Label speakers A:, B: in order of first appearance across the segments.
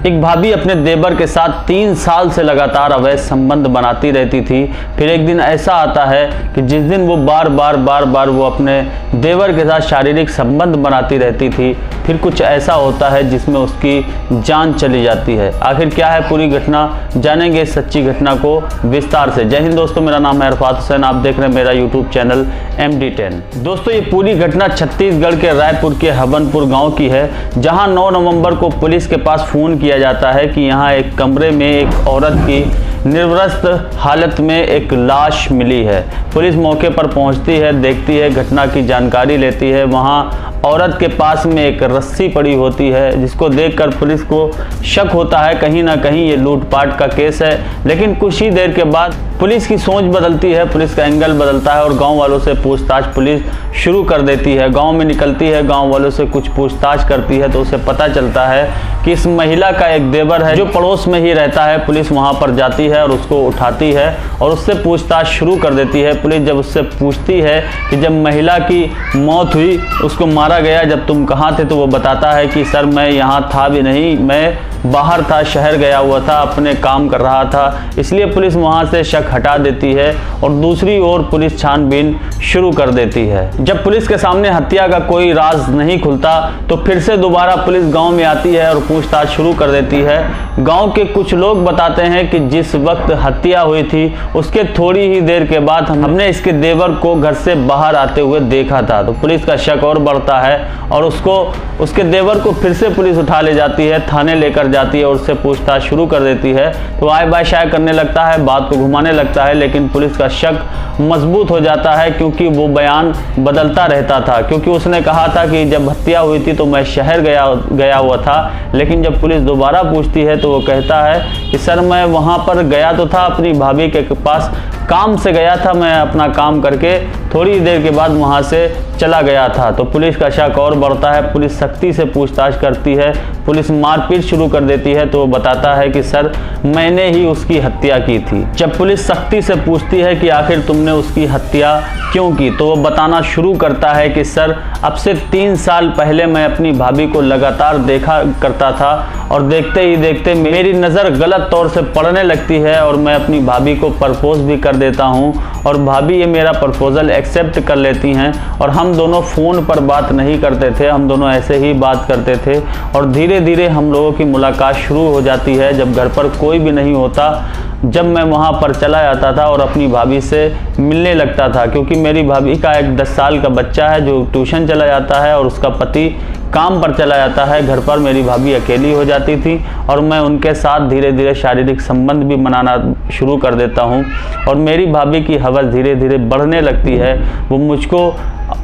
A: एक भाभी अपने देवर के साथ 3 साल से लगातार अवैध संबंध बनाती रहती थी। फिर एक दिन ऐसा आता है कि जिस दिन वो बार बार वो अपने देवर के साथ शारीरिक संबंध बनाती रहती थी, फिर कुछ ऐसा होता है जिसमें उसकी जान चली जाती है। आखिर क्या है पूरी घटना, जानेंगे इस सच्ची घटना को विस्तार से। जय हिंद दोस्तों, मेरा नाम है अरफात हुसैन, आप देख रहे हैं मेरा यूट्यूब चैनल MD10। दोस्तों, ये पूरी घटना छत्तीसगढ़ के रायपुर के हवनपुर गांव की है, जहां 9 नवंबर को पुलिस के पास फोन किया जाता है कि यहां एक कमरे में एक औरत की निर्वस्त्र हालत में एक लाश मिली है। पुलिस मौके पर पहुंचती है, देखती है, घटना की जानकारी लेती है। वहां औरत के पास में एक रस्सी पड़ी होती है, जिसको देखकर पुलिस को शक होता है कहीं ना कहीं ये लूटपाट का केस है। लेकिन कुछ ही देर के बाद पुलिस की सोच बदलती है, पुलिस का एंगल बदलता है और गांव वालों से पूछताछ पुलिस शुरू कर देती है। गांव में निकलती है, गांव वालों से कुछ पूछताछ करती है तो उसे पता चलता है कि इस महिला का एक देवर है जो पड़ोस में ही रहता है। पुलिस वहां पर जाती है और उसको उठाती है और उससे पूछताछ शुरू कर देती है। पुलिस जब उससे पूछती है कि जब महिला की मौत हुई, उसको मारा गया, जब तुम कहाँ थे, तो वो बताता है कि सर मैं यहाँ था भी नहीं, मैं बाहर था, शहर गया हुआ था, अपने काम कर रहा था। इसलिए पुलिस वहां से शक हटा देती है और दूसरी ओर पुलिस छानबीन शुरू कर देती है। जब पुलिस के सामने हत्या का कोई राज नहीं खुलता तो फिर से दोबारा पुलिस गांव में आती है और पूछताछ शुरू कर देती है। गांव के कुछ लोग बताते हैं कि जिस वक्त हत्या हुई थी उसके थोड़ी ही देर के बाद हमने इसके देवर को घर से बाहर आते हुए देखा था। तो पुलिस का शक और बढ़ता है और उसके देवर को फिर से पुलिस उठा ले जाती है, थाने लेकर जाती है और उससे पूछताछ शुरू कर देती है। तो आय बाय शाय करने लगता है, बात को घुमाने लगता है, लेकिन पुलिस का शक मजबूत हो जाता है क्योंकि वो बयान बदलता रहता था। क्योंकि उसने कहा था कि जब हत्या हुई थी तो मैं शहर गया हुआ था, लेकिन जब पुलिस दोबारा पूछती है तो वो कहता है कि सर मैं वहां पर गया तो था, अपनी भाभी के पास काम से गया था, मैं अपना काम करके थोड़ी देर के बाद वहां से चला गया था। तो पुलिस का शक और बढ़ता है, पुलिस सख्ती से पूछताछ करती है, पुलिस मारपीट शुरू कर देती है। तो वो बताता है कि सर मैंने ही उसकी हत्या की थी। जब पुलिस सख्ती से पूछती है कि आखिर तुमने उसकी हत्या क्यों की, तो वो बताना शुरू करता है कि सर अब से 3 साल पहले मैं अपनी भाभी को लगातार देखा करता था और देखते ही देखते मेरी नज़र गलत तौर से पड़ने लगती है और मैं अपनी भाभी को प्रपोज भी कर देता हूँ और भाभी ये मेरा प्रपोजल एक्सेप्ट कर लेती हैं और हम दोनों फ़ोन पर बात नहीं करते थे, हम दोनों ऐसे ही बात करते थे और धीरे धीरे हम लोगों की मुलाकात शुरू हो जाती है। जब घर पर कोई भी नहीं होता, जब मैं वहाँ पर चला जाता था और अपनी भाभी से मिलने लगता था, क्योंकि मेरी भाभी का एक 10 साल का बच्चा है जो ट्यूशन चला जाता है और उसका पति काम पर चला जाता है। घर पर मेरी भाभी अकेली हो जाती थी और मैं उनके साथ धीरे धीरे शारीरिक संबंध भी बनाना शुरू कर देता हूँ और मेरी भाभी की हवस धीरे धीरे बढ़ने लगती है। वो मुझको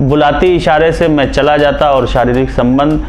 A: बुलाती इशारे से मैं चला जाता और शारीरिक संबंध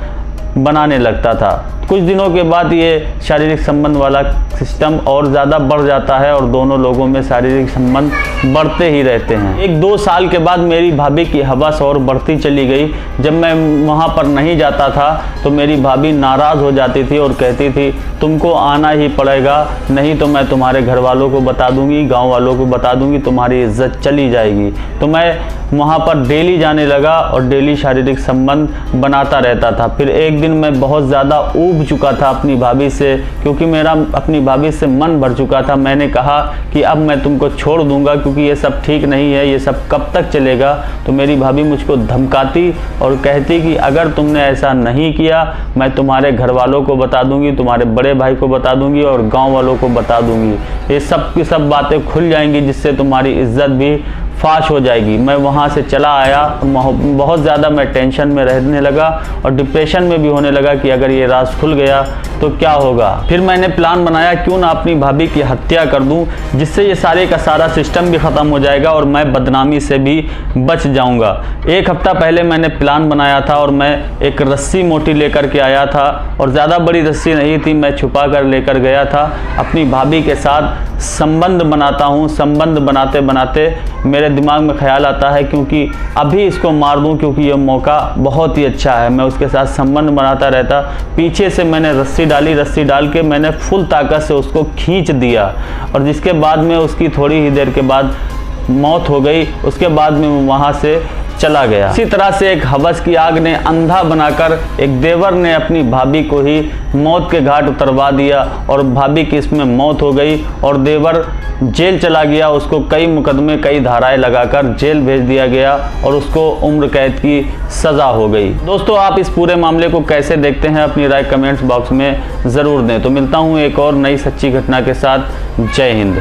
A: बनाने लगता था। कुछ दिनों के बाद ये शारीरिक संबंध वाला सिस्टम और ज़्यादा बढ़ जाता है और दोनों लोगों में शारीरिक संबंध बढ़ते ही रहते हैं। 1-2 साल के बाद मेरी भाभी की हवस और बढ़ती चली गई। जब मैं वहाँ पर नहीं जाता था तो मेरी भाभी नाराज़ हो जाती थी और कहती थी तुमको आना ही पड़ेगा, नहीं तो मैं तुम्हारे घर वालों को बता दूंगी, गांव वालों को बता दूंगी, तुम्हारी इज्जत चली जाएगी। तो मैं वहाँ पर डेली जाने लगा और डेली शारीरिक संबंध बनाता रहता था। फिर एक दिन मैं बहुत ज़्यादा ऊब चुका था अपनी भाभी से, क्योंकि मेरा अपनी भाभी से मन भर चुका था। मैंने कहा कि अब मैं तुमको छोड़ दूंगा क्योंकि ये सब ठीक नहीं है, ये सब कब तक चलेगा। तो मेरी भाभी मुझको धमकाती और कहती कि अगर तुमने ऐसा नहीं किया मैं तुम्हारे घर वालों को बता दूंगी, तुम्हारे बड़े भाई को बता दूंगी और गांव वालों को बता दूंगी। ये सब की सब बातें खुल जाएंगी जिससे तुम्हारी इज्जत भी फाश हो जाएगी। मैं वहाँ से चला आया, बहुत ज़्यादा मैं टेंशन में रहने लगा और डिप्रेशन में भी होने लगा कि अगर ये राज खुल गया तो क्या होगा। फिर मैंने प्लान बनाया क्यों ना अपनी भाभी की हत्या कर दूं, जिससे ये सारे का सारा सिस्टम भी ख़त्म हो जाएगा और मैं बदनामी से भी बच जाऊंगा। 1 हफ्ता पहले मैंने प्लान बनाया था और मैं एक रस्सी मोटी लेकर के आया था और ज़्यादा बड़ी रस्सी नहीं थी, मैं छुपा कर लेकर गया था। अपनी भाभी के साथ संबंध बनाता हूँ, संबंध बनाते बनाते मेरे दिमाग में ख्याल आता है क्योंकि अभी इसको मार दूं क्योंकि ये मौका बहुत ही अच्छा है। मैं उसके साथ संबंध बनाता रहता। पीछे से मैंने रस्सी डाली, रस्सी डाल के मैंने फुल ताकत से उसको खींच दिया और जिसके बाद में उसकी थोड़ी ही देर के बाद मौत हो गई। उसके बाद में वहाँ से चला गया। इसी तरह से एक हवस की आग ने अंधा बनाकर एक देवर ने अपनी भाभी को ही मौत के घाट उतरवा दिया और भाभी की इसमें मौत हो गई और देवर जेल चला गया। उसको कई मुकदमे, कई धाराएं लगाकर जेल भेज दिया गया और उसको उम्र कैद की सजा हो गई। दोस्तों, आप इस पूरे मामले को कैसे देखते हैं, अपनी राय कमेंट्स बॉक्स में ज़रूर दें। तो मिलता हूँ एक और नई सच्ची घटना के साथ। जय हिंद।